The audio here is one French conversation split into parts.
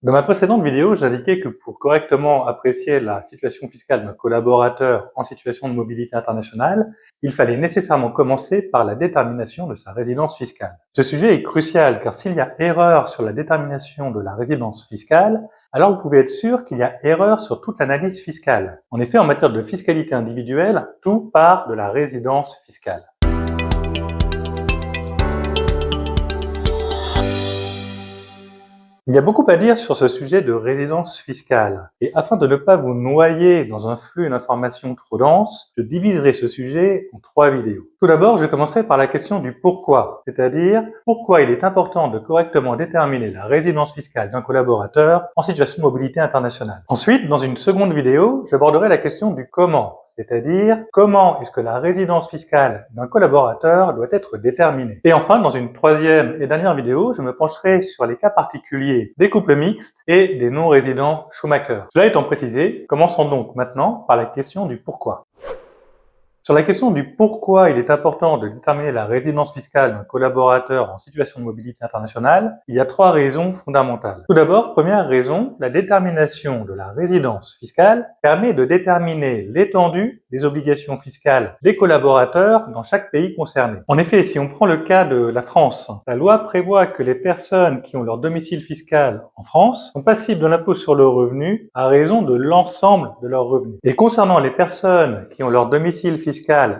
Dans ma précédente vidéo, j'indiquais que pour correctement apprécier la situation fiscale d'un collaborateur en situation de mobilité internationale, il fallait nécessairement commencer par la détermination de sa résidence fiscale. Ce sujet est crucial car s'il y a erreur sur la détermination de la résidence fiscale, alors vous pouvez être sûr qu'il y a erreur sur toute l'analyse fiscale. En effet, en matière de fiscalité individuelle, tout part de la résidence fiscale. Il y a beaucoup à dire sur ce sujet de résidence fiscale. Et afin de ne pas vous noyer dans un flux d'informations trop dense, je diviserai ce sujet en 3 vidéos. Tout d'abord, je commencerai par la question du pourquoi, c'est-à-dire pourquoi il est important de correctement déterminer la résidence fiscale d'un collaborateur en situation de mobilité internationale. Ensuite, dans une seconde vidéo, j'aborderai la question du comment, c'est-à-dire comment est-ce que la résidence fiscale d'un collaborateur doit être déterminée. Et enfin, dans une troisième et dernière vidéo, je me pencherai sur les cas particuliers des couples mixtes et des non-résidents Schumacher. Cela étant précisé, commençons donc maintenant par la question du pourquoi. Sur la question du pourquoi il est important de déterminer la résidence fiscale d'un collaborateur en situation de mobilité internationale, il y a 3 raisons fondamentales. Tout d'abord, première raison, la détermination de la résidence fiscale permet de déterminer l'étendue des obligations fiscales des collaborateurs dans chaque pays concerné. En effet, si on prend le cas de la France, la loi prévoit que les personnes qui ont leur domicile fiscal en France sont passibles de l'impôt sur le revenu à raison de l'ensemble de leurs revenus. Et concernant les personnes qui ont leur domicile fiscal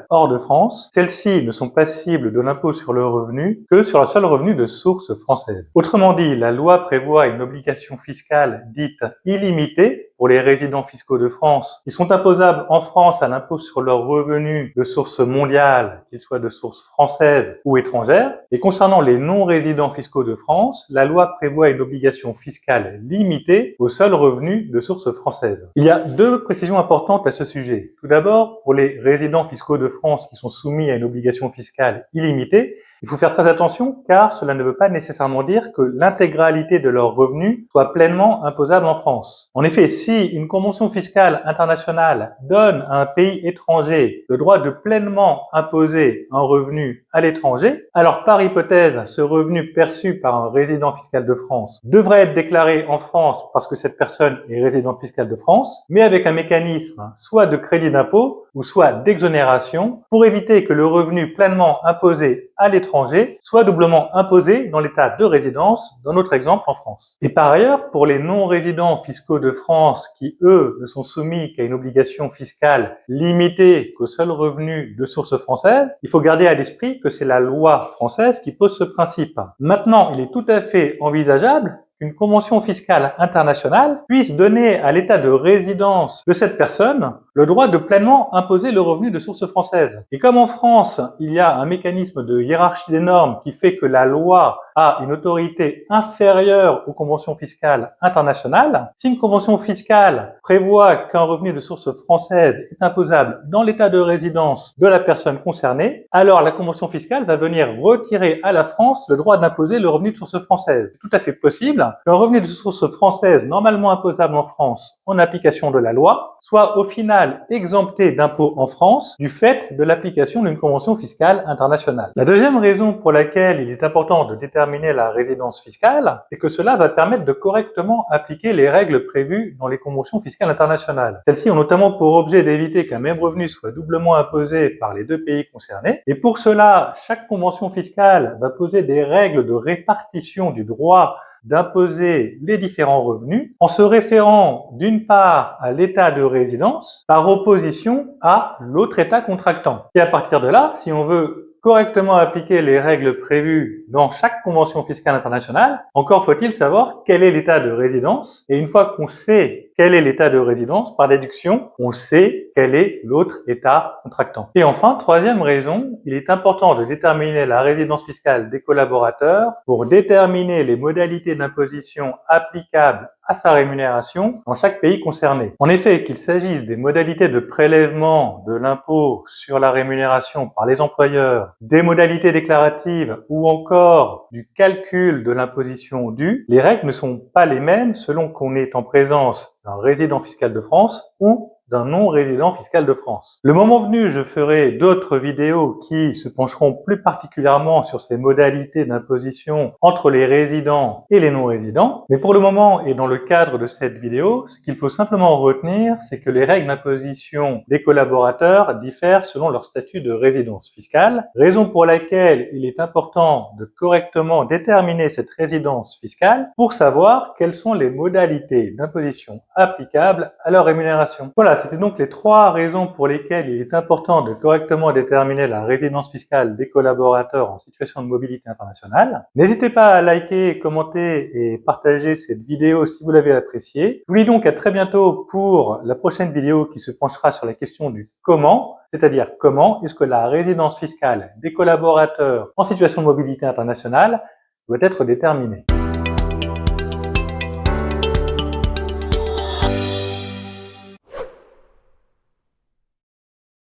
hors de France, celles-ci ne sont passibles de l'impôt sur le revenu que sur le seul revenu de source française. Autrement dit, la loi prévoit une obligation fiscale dite illimitée pour les résidents fiscaux de France qui sont imposables en France à l'impôt sur leurs revenus de source mondiale, qu'ils soient de source française ou étrangère. Et concernant les non-résidents fiscaux de France, la loi prévoit une obligation fiscale limitée aux seuls revenus de source française. Il y a 2 précisions importantes à ce sujet. Tout d'abord, pour les résidents fiscaux de France qui sont soumis à une obligation fiscale illimitée, il faut faire très attention car cela ne veut pas nécessairement dire que l'intégralité de leurs revenus soit pleinement imposable en France. En effet, si une convention fiscale internationale donne à un pays étranger le droit de pleinement imposer un revenu à l'étranger, alors par hypothèse, ce revenu perçu par un résident fiscal de France devrait être déclaré en France parce que cette personne est résidente fiscale de France, mais avec un mécanisme soit de crédit d'impôt ou soit d'exonération pour éviter que le revenu pleinement imposé à l'étranger soit doublement imposé dans l'état de résidence, dans notre exemple en France. Et par ailleurs, pour les non-résidents fiscaux de France qui, eux, ne sont soumis qu'à une obligation fiscale limitée qu'aux seuls revenus de source française, il faut garder à l'esprit que c'est la loi française qui pose ce principe. Maintenant, il est tout à fait envisageable qu'une convention fiscale internationale puisse donner à l'état de résidence de cette personne le droit de pleinement imposer le revenu de source française. Et comme en France, il y a un mécanisme de hiérarchie des normes qui fait que la loi a une autorité inférieure aux conventions fiscales internationales, si une convention fiscale prévoit qu'un revenu de source française est imposable dans l'état de résidence de la personne concernée, alors la convention fiscale va venir retirer à la France le droit d'imposer le revenu de source française. C'est tout à fait possible qu'un revenu de source française normalement imposable en France en application de la loi soit au final exempté d'impôt en France du fait de l'application d'une convention fiscale internationale. La deuxième raison pour laquelle il est important de déterminer la résidence fiscale, c'est que cela va permettre de correctement appliquer les règles prévues dans les conventions fiscales internationales. Celles-ci ont notamment pour objet d'éviter qu'un même revenu soit doublement imposé par les 2 pays concernés, et pour cela, chaque convention fiscale va poser des règles de répartition du droit d'imposer les différents revenus en se référant d'une part à l'état de résidence par opposition à l'autre état contractant. Et à partir de là, si on veut correctement appliquer les règles prévues dans chaque convention fiscale internationale, encore faut-il savoir quel est l'état de résidence. Et une fois qu'on sait quel est l'état de résidence, par déduction, on sait quel est l'autre état contractant. Et enfin, troisième raison, il est important de déterminer la résidence fiscale des collaborateurs pour déterminer les modalités d'imposition applicables à sa rémunération dans chaque pays concerné. En effet, qu'il s'agisse des modalités de prélèvement de l'impôt sur la rémunération par les employeurs, des modalités déclaratives ou encore du calcul de l'imposition due, les règles ne sont pas les mêmes selon qu'on est en présence d'un résident fiscal de France ou d'un non-résident fiscal de France. Le moment venu, je ferai d'autres vidéos qui se pencheront plus particulièrement sur ces modalités d'imposition entre les résidents et les non-résidents. Mais pour le moment, et dans le cadre de cette vidéo, ce qu'il faut simplement retenir, c'est que les règles d'imposition des collaborateurs diffèrent selon leur statut de résidence fiscale, raison pour laquelle il est important de correctement déterminer cette résidence fiscale pour savoir quelles sont les modalités d'imposition applicables à leur rémunération. Voilà, c'était donc les 3 raisons pour lesquelles il est important de correctement déterminer la résidence fiscale des collaborateurs en situation de mobilité internationale. N'hésitez pas à liker, commenter et partager cette vidéo si vous l'avez appréciée. Je vous dis donc à très bientôt pour la prochaine vidéo qui se penchera sur la question du comment, c'est-à-dire comment est-ce que la résidence fiscale des collaborateurs en situation de mobilité internationale doit être déterminée.